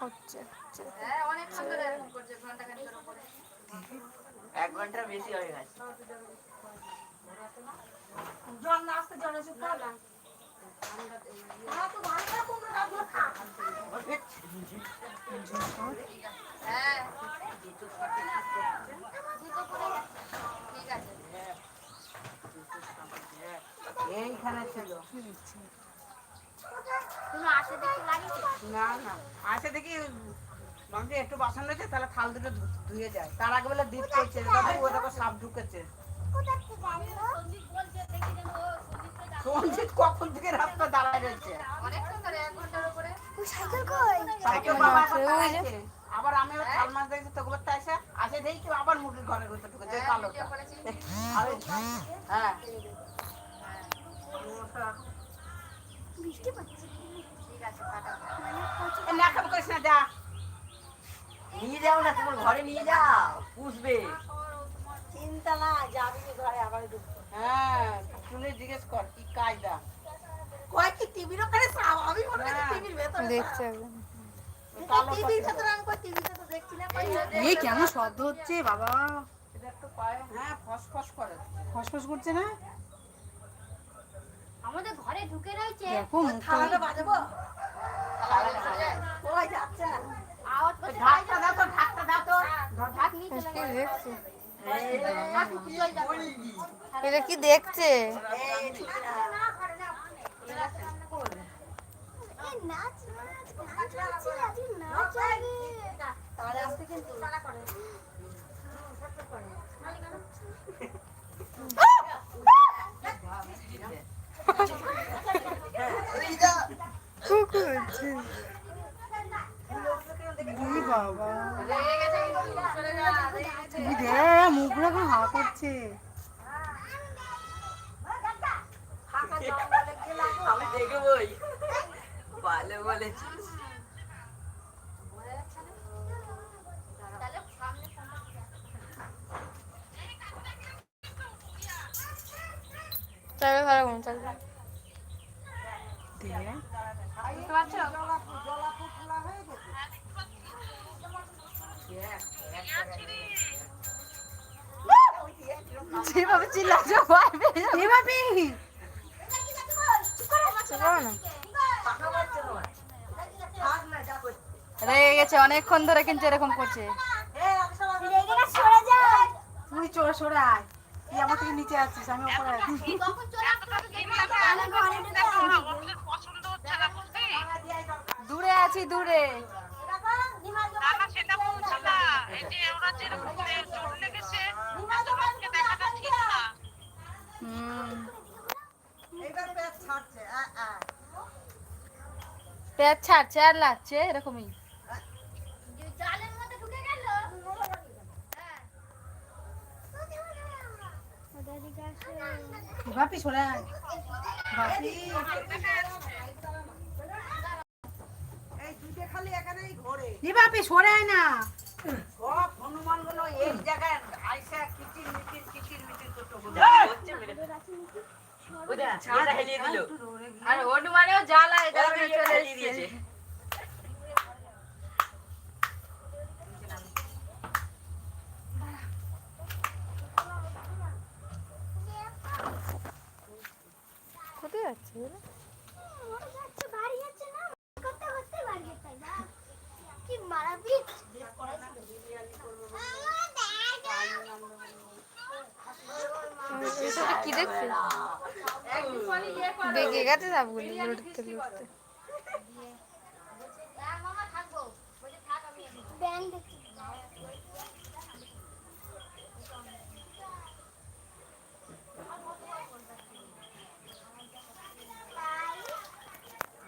হচ্ছে অনেক সুন্দর এরকম করছে ঘন্টা খানিকের উপরে 1 ঘন্টার বেশি হয়ে গেছে। জল না আসতে জল এসে পড়া তো ভালো করে কোন রাখলো খা হ্যাঁ ঠিক আছে এইখানে ছিল তুমি আসে দেখতে লাগিয়েছো না না আসে দেখি মাঝে একটু বাসন রয়েছে তাহলে থাল দুটো ধুয়ে যায় তার আগে বেলা দিতে হচ্ছে ওই দেখো সাপ ঢুকেছে সঞ্জিত কখন থেকে রাস্তা দাঁড়ায় রয়েছে অনেক সুন্দর 1 ঘন্টার উপরে সাইকেল কই সাইকেল বাবা আছে আবার আমি থাল মাছ দেখছি তো গুলো তাইছে আসে দেখি আবার মুরগির ঘরের ভিতর ঢুকেছে কালোটা আরে হ্যাঁ বৃষ্টি পড়ছে ঠিক আছে কাটা না খাবো করিস না যা নিয়ে যাও না তোমার ঘরে নিয়ে যাও পুষবে চিন্তা না যাবি ঘরে আবার ঢুকবো হ্যাঁ শুনে জিজ্ঞেস কর কি কায়দা কয় কি টিভির ওখানে সাপ আমি মনে করি টিভির ভেতরে দেখছে টিভির ভেতরে আমি কই টিভিতে তো দেখছি না এই কেমন শব্দ হচ্ছে বাবা এটা একটু পায়ে হ্যাঁ ফসফস করে ফসফস করছে না আমাদের ঘরে ঢুকে রয়েছে দেখো থালাটা বাজাবো ওই যাচ্ছে না আওয়াজ করছে ঢাকটা দাও তো ঢাকটা দাও তো ঢাক নিয়ে চলে গেল দেখছে ঢাক নিয়ে চলে যাবে এটা কি দেখছে এই ছুটি না ঘরে না নাচ তাহলে আসতে কিন্তু করে কুকুর হচ্ছে বাবা মুখগুলো এখন হা করছে আমি দেখবই ভালো বলেছিস চলো ভালো কোন চলো বুঝতে পারছো যেভাবে চিল্লাছো পারবে যেভাবে রেগে গেছে অনেকক্ষণ ধরে কিন্তু এরকম করছে তুই সরে আয় তুই আমার থেকে নিচে আছিস আমি উপরে আছি দূরে আছি দূরে পেট ছাড়ছে আর লাগছে এরকমই জালের মধ্যে ঢুকে গেল বাপি সরে আয় বাপি এই দুইটা খালি এখানেই ঘোরে বাপি সরে আয় না সব হনুমান গুলো এক জায়গায় আইসা কিচির মিচির করতে হচ্ছে মেরে ওটা ছাড়া হেলিয়ে দিল আর হনুমানেও জ্বালা এটা চলে এসেছে কোথায় যাচ্ছে কি মারাপিট কি দেখছে বেগে গেছে সবগুলি লড়তে লড়তে ব্যাং দেখতে